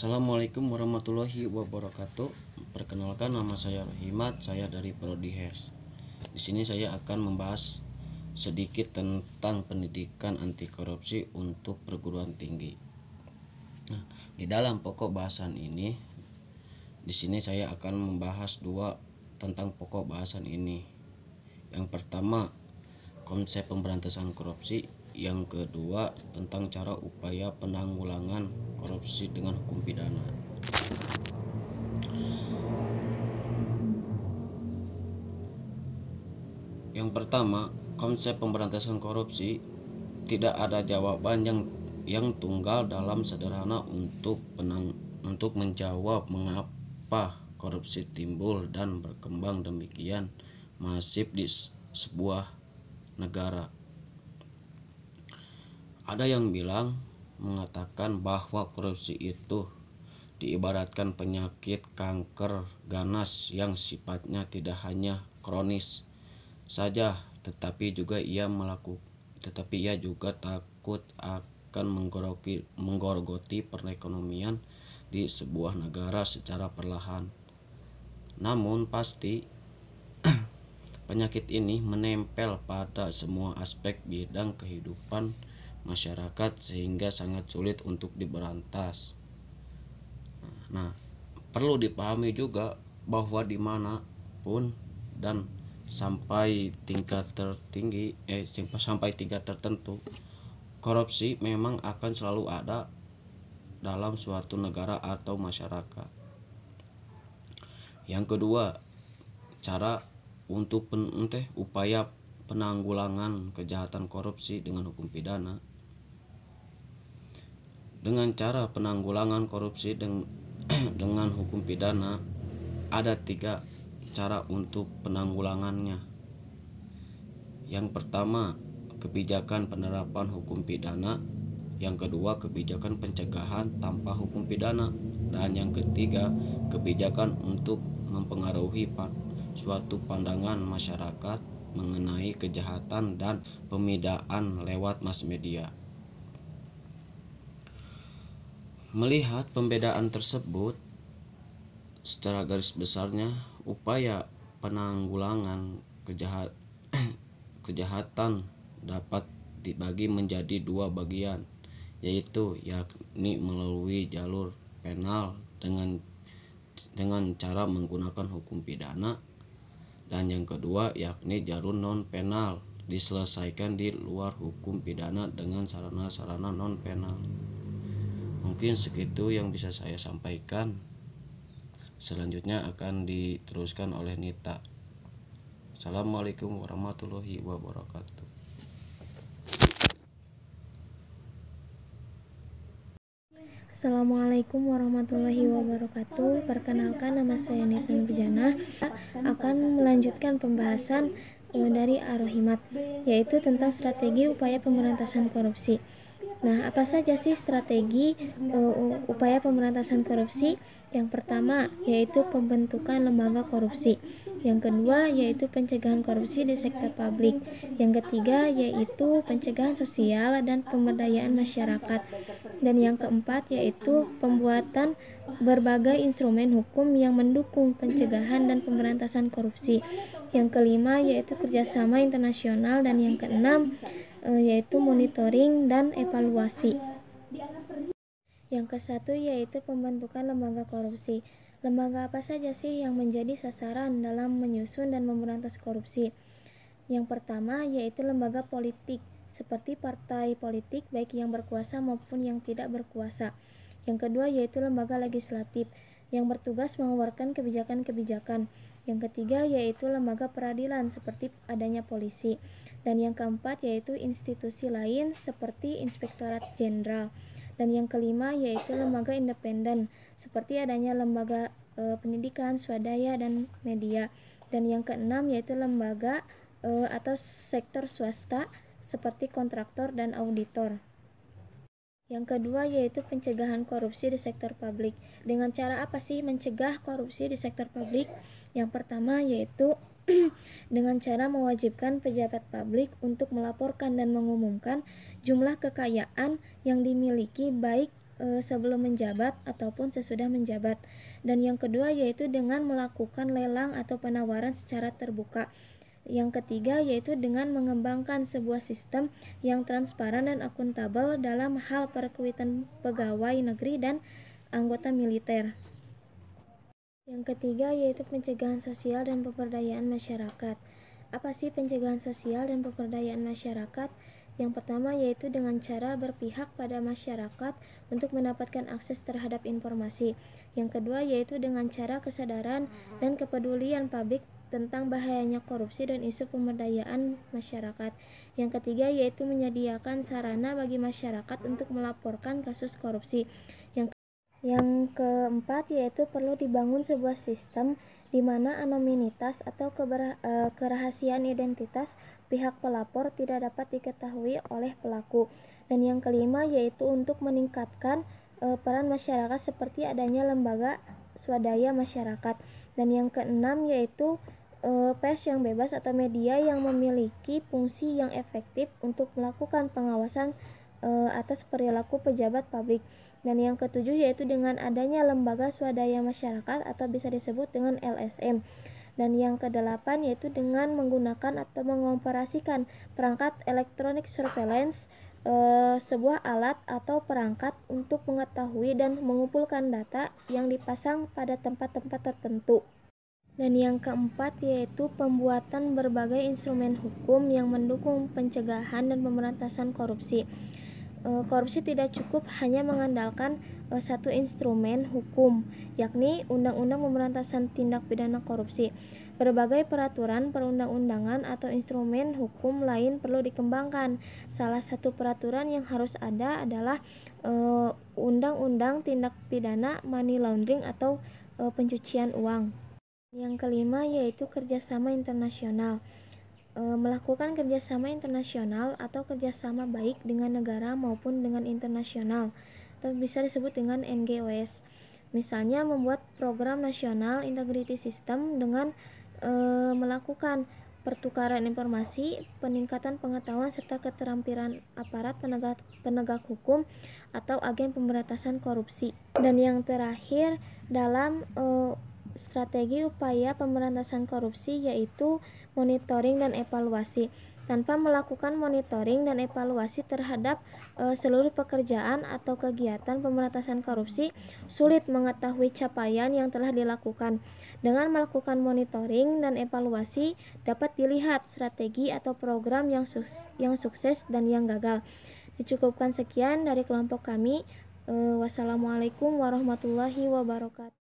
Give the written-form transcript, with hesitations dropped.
Assalamualaikum warahmatullahi wabarakatuh. Perkenalkan, nama saya Rohimat, saya dari Prodi HES. Di sini saya akan membahas sedikit tentang pendidikan anti korupsi untuk perguruan tinggi. Nah, di dalam pokok bahasan ini, di sini saya akan membahas dua tentang pokok bahasan ini. Yang pertama, konsep pemberantasan korupsi. Yang kedua, tentang cara upaya penanggulangan korupsi dengan hukum pidana. Yang pertama, konsep pemberantasan korupsi. Tidak ada jawaban yang tunggal dalam sederhana untuk menjawab mengapa korupsi timbul dan berkembang demikian masif di sebuah negara. Ada yang mengatakan bahwa korupsi itu diibaratkan penyakit kanker ganas yang sifatnya tidak hanya kronis saja, tetapi ia juga takut akan menggerogoti perekonomian di sebuah negara secara perlahan. Namun pasti penyakit ini menempel pada semua aspek bidang kehidupan masyarakat sehingga sangat sulit untuk diberantas. Nah, perlu dipahami juga bahwa dimanapun dan sampai tingkat tertentu, korupsi memang akan selalu ada dalam suatu negara atau masyarakat. Yang kedua, cara untuk upaya penanggulangan kejahatan korupsi dengan hukum pidana. Dengan cara penanggulangan korupsi dengan hukum pidana, ada 3 cara untuk penanggulangannya. Yang pertama, kebijakan penerapan hukum pidana. Yang kedua, kebijakan pencegahan tanpa hukum pidana. Dan yang ketiga, kebijakan untuk mempengaruhi suatu pandangan masyarakat mengenai kejahatan dan pemidaan lewat mass media. Melihat pembedaan tersebut, secara garis besarnya upaya penanggulangan kejahatan dapat dibagi menjadi 2 bagian, yakni melalui jalur penal dengan cara menggunakan hukum pidana, dan yang kedua yakni jalur non penal diselesaikan di luar hukum pidana dengan sarana-sarana non penal. Mungkin segitu yang bisa saya sampaikan. Selanjutnya akan diteruskan oleh Nita. Assalamualaikum warahmatullahi wabarakatuh. Assalamualaikum warahmatullahi wabarakatuh. Perkenalkan, nama saya Nita Nurjana, akan melanjutkan pembahasan dari Rohimat, yaitu tentang strategi upaya pemberantasan korupsi. Nah, apa saja sih strategi upaya pemberantasan korupsi? Yang pertama yaitu pembentukan lembaga korupsi. Yang kedua yaitu pencegahan korupsi di sektor publik. Yang ketiga yaitu pencegahan sosial dan pemberdayaan masyarakat. Dan yang keempat yaitu pembuatan berbagai instrumen hukum yang mendukung pencegahan dan pemberantasan korupsi. Yang kelima yaitu kerjasama internasional, dan yang keenam yaitu monitoring dan evaluasi. Yang ke-1 yaitu pembentukan lembaga korupsi. Lembaga apa saja sih yang menjadi sasaran dalam menyusun dan memberantas korupsi? Yang pertama yaitu lembaga politik, seperti partai politik baik yang berkuasa maupun yang tidak berkuasa. Yang kedua yaitu lembaga legislatif yang bertugas mengeluarkan kebijakan-kebijakan. Yang ketiga yaitu lembaga peradilan seperti adanya polisi. Dan yang keempat yaitu institusi lain seperti Inspektorat Jenderal. Dan yang kelima yaitu lembaga independen seperti adanya lembaga pendidikan, swadaya, dan media. Dan yang keenam yaitu lembaga atau sektor swasta seperti kontraktor dan auditor. Yang kedua yaitu pencegahan korupsi di sektor publik. Dengan cara apa sih mencegah korupsi di sektor publik? Yang pertama yaitu dengan cara mewajibkan pejabat publik untuk melaporkan dan mengumumkan jumlah kekayaan yang dimiliki baik sebelum menjabat ataupun sesudah menjabat. Dan yang kedua yaitu dengan melakukan lelang atau penawaran secara terbuka. Yang ketiga yaitu dengan mengembangkan sebuah sistem yang transparan dan akuntabel dalam hal perekrutan pegawai negeri dan anggota militer. Yang ketiga yaitu pencegahan sosial dan pemberdayaan masyarakat. Apa sih pencegahan sosial dan pemberdayaan masyarakat? Yang pertama yaitu dengan cara berpihak pada masyarakat untuk mendapatkan akses terhadap informasi. Yang kedua yaitu dengan cara kesadaran dan kepedulian publik tentang bahayanya korupsi dan isu pemberdayaan masyarakat. Yang ketiga yaitu menyediakan sarana bagi masyarakat untuk melaporkan kasus korupsi. Yang keempat yaitu perlu dibangun sebuah sistem di mana anonimitas atau kerahasiaan identitas pihak pelapor tidak dapat diketahui oleh pelaku. Dan yang kelima yaitu untuk meningkatkan peran masyarakat seperti adanya lembaga swadaya masyarakat. Dan yang keenam yaitu pers yang bebas atau media yang memiliki fungsi yang efektif untuk melakukan pengawasan atas perilaku pejabat publik. Dan yang ketujuh yaitu dengan adanya lembaga swadaya masyarakat atau bisa disebut dengan LSM. Dan yang kedelapan yaitu dengan menggunakan atau mengoperasikan perangkat electronic surveillance, sebuah alat atau perangkat untuk mengetahui dan mengumpulkan data yang dipasang pada tempat-tempat tertentu. Dan yang keempat yaitu pembuatan berbagai instrumen hukum yang mendukung pencegahan dan pemberantasan korupsi. Korupsi tidak cukup hanya mengandalkan satu instrumen hukum, yakni Undang-Undang Pemberantasan Tindak Pidana Korupsi. Berbagai peraturan perundang-undangan atau instrumen hukum lain perlu dikembangkan. Salah satu peraturan yang harus ada adalah Undang-Undang Tindak Pidana Money Laundering atau pencucian uang. Yang kelima yaitu kerjasama internasional. Melakukan kerjasama internasional atau kerjasama baik dengan negara maupun dengan internasional atau bisa disebut dengan NGOs. Misalnya membuat program nasional integrity system dengan melakukan pertukaran informasi, peningkatan pengetahuan serta keterampilan aparat penegak hukum atau agen pemberantasan korupsi. Dan yang terakhir dalam strategi upaya pemberantasan korupsi yaitu monitoring dan evaluasi. Tanpa melakukan monitoring dan evaluasi terhadap seluruh pekerjaan atau kegiatan pemberantasan korupsi, sulit mengetahui capaian yang telah dilakukan. Dengan melakukan monitoring dan evaluasi dapat dilihat strategi atau program yang sukses dan yang gagal. Dicukupkan sekian dari kelompok kami. Wassalamualaikum warahmatullahi wabarakatuh.